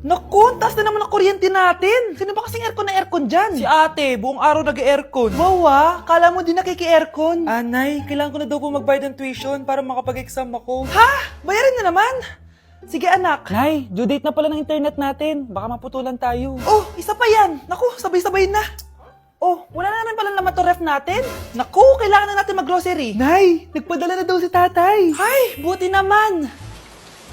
Naku, taas na naman ang kuryente natin. Sino ba kasing aircon dyan? Si ate, buong araw nag-aircon. Wow kala mo di nakiki-aircon. Anay, kailangan ko na daw po magbayad ng tuition para makapag-exam ako. Ha? Bayarin na naman? Sige anak. Nay, due date na pala ng internet natin. Baka maputulan tayo. Oh, isa pa yan. Naku, sabay-sabay na. Oh, wala na naman pala naman to ref natin. Naku, kailangan na natin mag-grocery. Nay, nagpadala na daw si tatay. Ay, buti naman.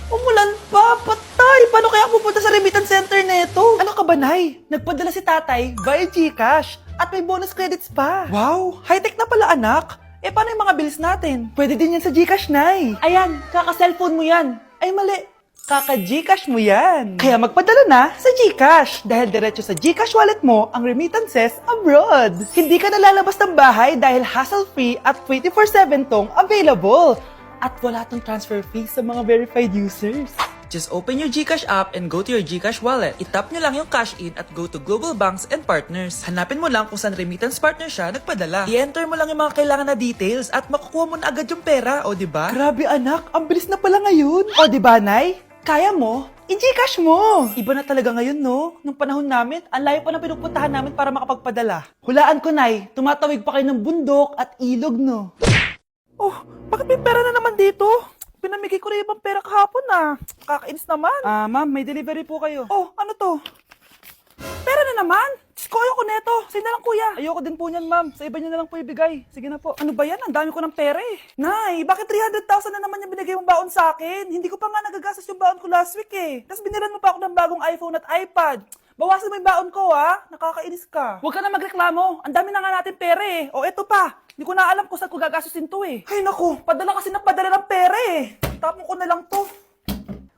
Umulan pa, patay! Paano kaya pupunta sa remittance center nito? Ano ka ba, Nay? Nagpadala si tatay via GCash at may bonus credits pa. Wow! High-tech na pala, anak. Eh, paano yung mga bills natin? Pwede din yan sa GCash, Nay. Ayan, kaka-cellphone mo yan. Ay, mali. Kaka-GCash mo yan. Kaya magpadala na sa GCash dahil diretso sa GCash wallet mo ang remittances abroad. Hindi ka nalalabas ng bahay dahil hassle-free at 24/7 tong available. At wala tong transfer fee sa mga verified users. Just open your GCash app and go to your GCash wallet. Itap nyo lang yung cash in at go to global banks and partners. Hanapin mo lang kung saan remittance partner siya nagpadala. I-enter mo lang yung mga kailangan na details at makukuha mo na agad yung pera, o diba? Grabe anak, ang bilis na pala ngayon. O diba, Nay? Kaya mo? I-GCash mo! Iba na talaga ngayon, no? Nung panahon namin, ang layo pa ng pinupuntahan namin para makapagpadala. Hulaan ko, Nay, tumatawid pa kayo ng bundok at ilog, no? Oh, bakit may pera na naman dito? Pinamigay ko rin ibang pera kahapon Kakainis naman. Ma'am, may delivery po kayo. Oh, ano to? Pera na naman? Diyos ko, ayoko neto. Sa'yo na lang, kuya. Ayoko din po niyan, ma'am. Sa iba niyo na lang po ibigay. Sige na po. Ano ba yan? Ang dami ko ng pera eh. Nay, bakit 300,000 na naman yung binigay mong baon sa akin? Hindi ko pa nga nagagastos yung baon ko last week eh. Tapos binilan mo pa ako ng bagong iPhone at iPad. Bawasan mo yung baon ko Nakakainis ka. Huwag ka na magreklamo. Ang dami na nga natin pera eh. O eto pa. Hindi ko na alam kung saan ko gagastusin to eh. Ay naku, padala kasi ng padala ng pera eh. Tapon ko na lang to.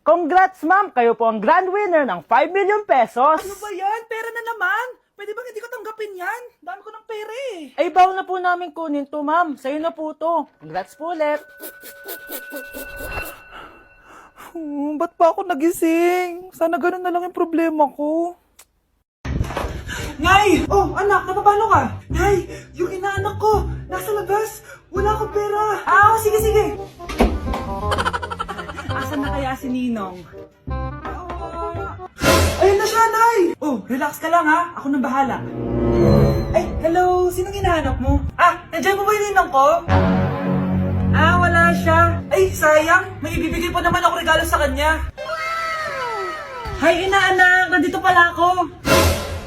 Congrats, ma'am! Kayo po ang grand winner ng 5 million pesos! Ano ba yan? Pera na naman. Pwede ba hindi ko tanggapin yan? Dami ko ng pera eh. Ay, bawal na po namin kunin to, ma'am. Sa'yo na po to. Congrats po ulit. Ba't pa ako nagising? Sana ganun na lang yung problema ko. Nay! Oh, anak, napapalo ka? Nay, yung inaanak ko, nasa labas. Wala akong pera. Sige. Asan na kaya si Ninong? Ayun na siya, Nay! Oh, relax ka lang ako nang bahala. Ay, hello, sinong hinahanap mo? Nandiyan mo ba yung ninong ko? Wala siya. Ay, sayang, may ibibigay pa naman ako regalo sa kanya. Hi, inaanak, nandito pala ako.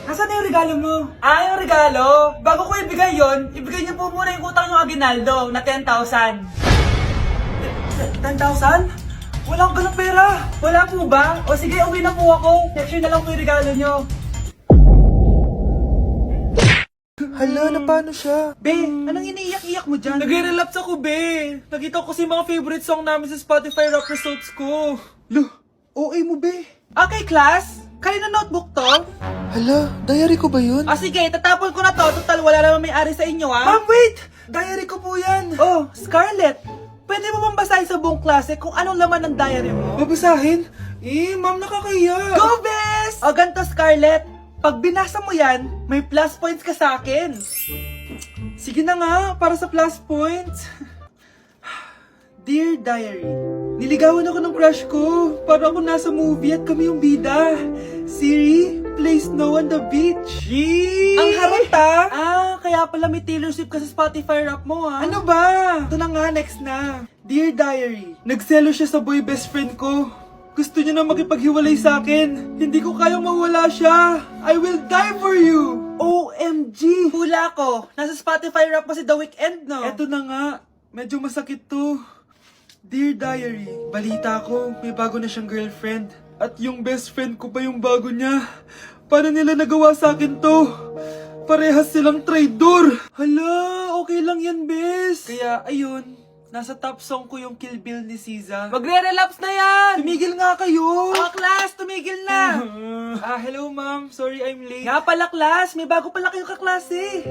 Nasaan na yung regalo mo? Yung regalo? Bago ko ibigay yon, ibigay niyo po muna yung utang yung Aguinaldo na 10,000. 10,000? Wala akong ganang pera. Wala po ba? O sige, uwi na po ako. Next year na lang po yung regalo nyo. Hala, na paano siya? Be, anong iniiyak-iyak mo dyan? Nagre-relapse ako, be. Nakita ko kasi mga favorite song namin sa Spotify rap results ko. OA mo, be. Okay, class. Kanina notebook to? Hala, diary ko ba yun? Sige, tatapon ko na to. Total, wala naman may-ari sa inyo, Ma'am, wait! Diary ko po yan. Oh, Scarlett. Pwede mo bang basahin sa buong klase kung anong laman ng diary mo? Babasahin? Ma'am, nakakahiya. Go, Bes! O ganito, Scarlett. Pag binasa mo yan, may plus points ka sa akin. Sige na nga, para sa plus points. Dear Diary, niligawan ako ng crush ko. Para ako nasa movie at kami yung bida. Siri, play Snow on the Beach. Ang harot kaya pala may Taylor Swift ka sa Spotify rap mo Ano ba? Ito na nga, next na. Dear Diary, nagselo siya sa boy best friend ko. Gusto niya na makipaghiwalay sa akin. Hindi ko kayang mawala siya. I will die for you. OMG! Hula ko. Nasa Spotify rap pa si The Weeknd, no? Eto na nga. Medyo masakit to. Dear Diary, balita ko, may bago na siyang girlfriend. At yung best friend ko pa yung bago niya. Paano nila nagawa sa akin to? Parehas silang traitor. Hala, okay lang yan, bes. Kaya, ayun. Nasa top song ko yung Kill Bill ni SZA. Magre-relapse na yan! Tumigil nga kayo! Class, tumigil na! Hello ma'am. Sorry I'm late. Nga pala, class. May bago pala kayong kaklase.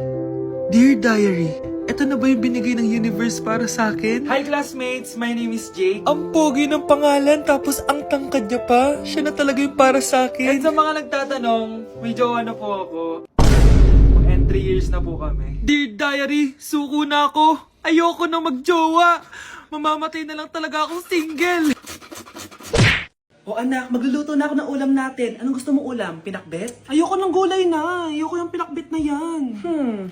Dear Diary, eto na ba yung binigay ng universe para sa akin? Hi classmates, my name is Jake. Ang pogi ng pangalan, tapos ang tangkad niya pa. Siya na talaga yung para sa akin. Sa mga nagtatanong, may jowa na po ako. And 3 years na po kami. Dear Diary, suko na ako. Ayoko na magjowa. Mamamatay na lang talaga akong single. O anak, magluluto na ako ng ulam natin. Anong gusto mo ulam? Pinakbet? Ayoko ng gulay na. Ayoko yung pinakbet na yan.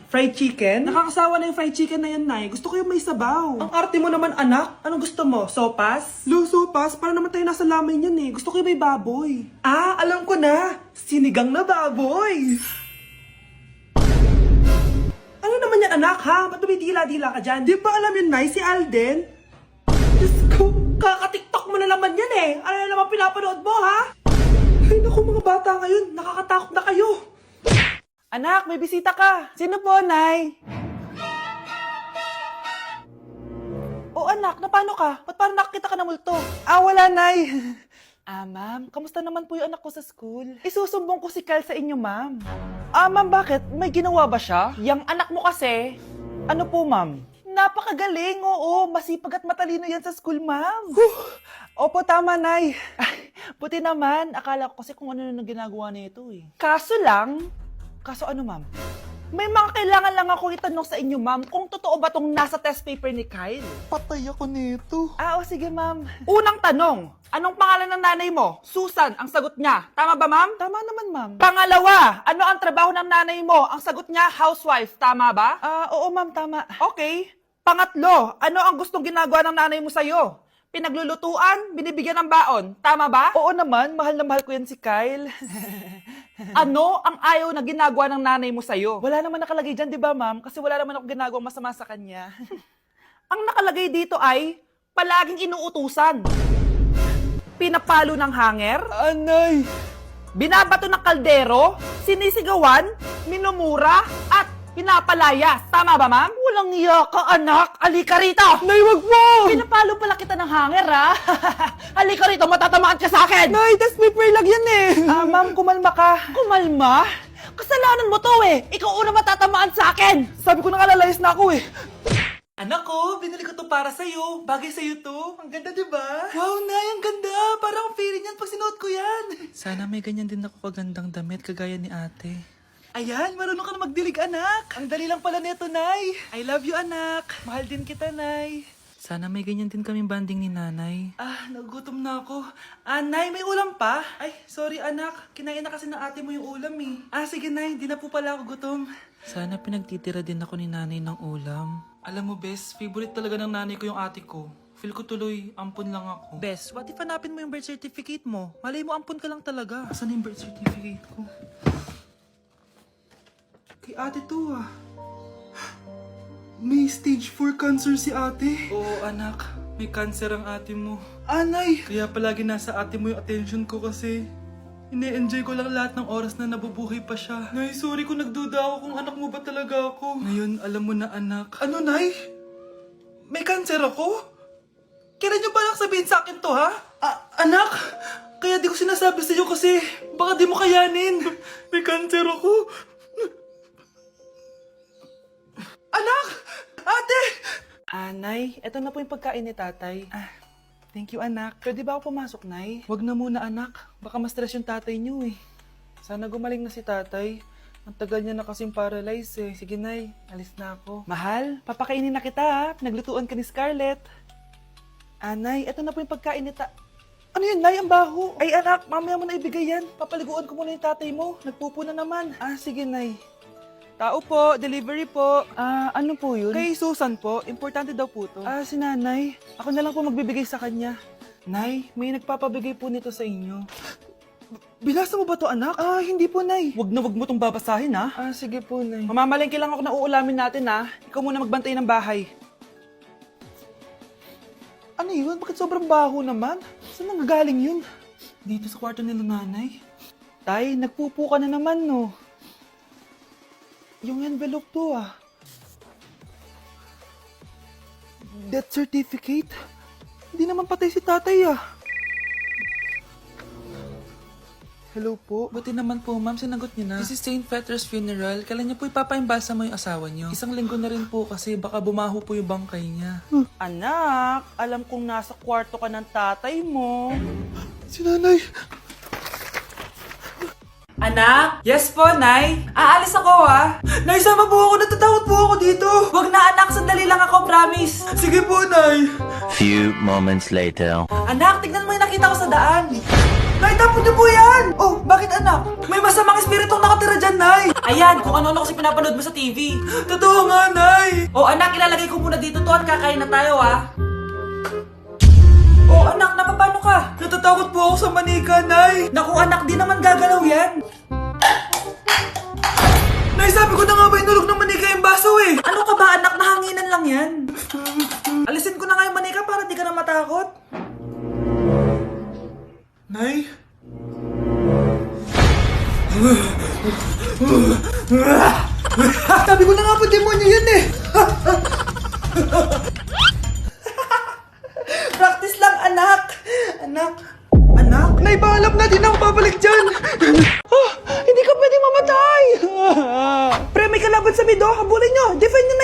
Fried chicken? Nakakasawa na yung fried chicken na yan, Nay. Gusto ko yung may sabaw. Ang arte mo naman, anak. Anong gusto mo? Sopas? Sopas? Para naman tayo nasa lamay yan eh. Gusto ko yung may baboy. Ah, alam ko na. Sinigang na baboy. Ano naman yan, anak, ha? Ba't dumidila-dila ka dyan? Di ba alam yun, Nay? Si Alden? Diyos ko, kaka-tiktok mo na naman yan eh. Ano na naman pinapanood mo, ha? Ay, naku, mga bata ngayon. Nakakatakot na kayo. Anak, may bisita ka. Sino po, Nay? O anak, napano ka? Ba't parang nakakita ka na multo? Ah, wala, Nay. Ah, ma'am, kamusta naman po yung anak ko sa school? Isusumbong ko si Kyle sa inyo, ma'am. Ah, ma'am, bakit? May ginawa ba siya? Yang anak mo kasi. Ano po, ma'am? Napakagaling, oo. Masipag at matalino yan sa school, ma'am. Opo, tama, Nay. Ay, buti naman. Akala ko kasi kung ano na ginagawa nito eh. Kaso ano, ma'am? May mga kailangan lang ako itanong sa inyo, ma'am, kung totoo ba tong nasa test paper ni Kyle? Patay ako nito. Ah, o sige, ma'am. Unang tanong, anong pangalan ng nanay mo? Susan, ang sagot niya. Tama ba, ma'am? Tama naman, ma'am. Pangalawa, ano ang trabaho ng nanay mo? Ang sagot niya, housewife. Tama ba? Ah, oo, ma'am, tama. Okay. Pangatlo, ano ang gustong ginagawa ng nanay mo sa'yo? Pinaglulutuan, binibigyan ng baon. Tama ba? Oo naman, mahal na mahal ko yan si Kyle. Ano ang ayaw na ginagawa ng nanay mo sa'yo? Wala naman nakalagay dyan, di ba, ma'am? Kasi wala naman ako ginagawang masama sa kanya. Ang nakalagay dito ay palaging inuutusan. Pinapalo ng hanger. Anay! Binabato ng kaldero. Sinisigawan. Minumura. At pinapalayas. Tama ba, ma'am? Walang iya ka, anak. Halika rito. Nay, wag mo! Pinapalo pala kita ng hanger, ha? Halika rito, matatamaan ka sa akin. Nay, test paper lang yan eh! Ah, ma'am, kumalma ka. Kumalma? Kasalanan mo to eh. Ikaw una matatamaan sa akin. Sabi ko nakalayas na ako eh. Anak ko, binili ko to para sa'yo. Bagay sa'yo to. Ang ganda, di ba? Wow, Nay, ang ganda. Parang ang feeling yan pag sinuot ko yan. Sana may ganyan din ako kagandang damit kagaya ni ate. Ayan, marunong ka na magdilig, anak. Ang dali lang pala nito, Nay. I love you, anak. Mahal din kita, Nay. Sana may ganyan din kaming banding ni nanay. Ah, nagugutom na ako. Ah, Nay, may ulam pa? Ay, sorry, anak. Kinain na kasi ng ate mo yung ulam eh. Ah, sige, Nay. Di na po pala ako gutom. Sana pinagtitira din ako ni nanay ng ulam. Alam mo, Bes, favorite talaga ng nanay ko yung ate ko. Feel ko tuloy, ampun lang ako. Bes, what if hanapin mo yung birth certificate mo? Malay mo, ampun ka lang talaga. Asan yung birth certificate ko? Kay ate to ah. May stage 4 cancer si ate. Oo, anak. May cancer ang ate mo. Anay! Kaya palagi nasa ate mo yung attention ko kasi ine-enjoy ko lang lahat ng oras na nabubuhay pa siya. Nay, sorry kung nagduda ako kung anak mo ba talaga ako. Ngayon, alam mo na, anak. Ano, Nay? May cancer ako? Kailan niyo balak sabihin sa akin to, ha? Anak, kaya di ko sinasabi sa'yo kasi baka di mo kayanin. May cancer ako. Anak! Ate! Nay, eto na po yung pagkain ni tatay. Thank you, anak. Pwede ba ako pumasok, Nay? Wag na muna, anak. Baka ma-stress yung tatay niyo eh. Sana gumaling na si tatay. Ang tagal niya na kasing paralyzed eh. Sige, Nay. Alis na ako. Mahal, papakainin na kita ha. Pinaglutuan ka ni Scarlett. Nay, eto na po yung pagkain ni Ano yun, Nay? Ang baho. Ay, anak, mamaya mo na ibigay yan. Papaliguan ko muna yung tatay mo. Nagpupo na naman. Sige, Nay. Tao po, delivery po. Ano po yun? Kay Susan po, importante daw po to. Si nanay. Ako na lang po magbibigay sa kanya. Nay, may nagpapabigay po nito sa inyo. Binasa mo ba to, anak? Hindi po, Nay. Wag mo tong babasahin, ha? Sige po, Nay. Mamamalengke lang ako na uulamin natin, ha? Ikaw muna magbantay ng bahay. Ano yun? Bakit sobrang baho naman? Saan nanggagaling yun? Dito sa kwarto nila nanay. Tay, nagpupo ka na naman, no? Yung envelope to, Death certificate? Hindi naman patay si tatay, Hello po. Buti naman po, ma'am, sinagot niyo na. This is St. Peter's Funeral. Kailan niyo po ipapaimbalsa mo yung asawa niyo? Isang linggo na rin po kasi baka bumaho po yung bangkay niya. Anak, alam kong nasa kwarto ka ng tatay mo. Si nanay! Anak? Yes po, Nay. Aalis ako, Nay, sama po ako. Natatakot po ako dito. Wag na, anak. Sandali lang ako, promise. Sige po, nay! few moments later. Anak, tignan mo yung nakita ko sa daan. Nay, tapon niyo po yan! Oh, bakit anak? May masamang espiritong nakatira dyan, Nay! Ayan, kung ano-ano kasi pinapanood mo sa TV. Totoo nga, Nay! Oh, anak, ilalagay ko muna dito to at kakain na tayo, ah. Oh, anak, napapano ka? Natatakot po ako sa manika, Nay. Naku, anak, di naman gagalaw yan. Nay, sabi ko na nga ba inulog ng manika yung baso eh. Ano ka ba, anak? Nahanginan lang yan. Alisin ko na nga yung manika para di ka na matakot. Nay? Sabi ko na nga po, demonyo yan eh. Practice lang, anak. Anak? Nay, paalam na, di na ako babalik dyan. Hindi ka pwede mamatay. Pre, may kalaban sa mid, oh. Habulin nyo. Defend nyo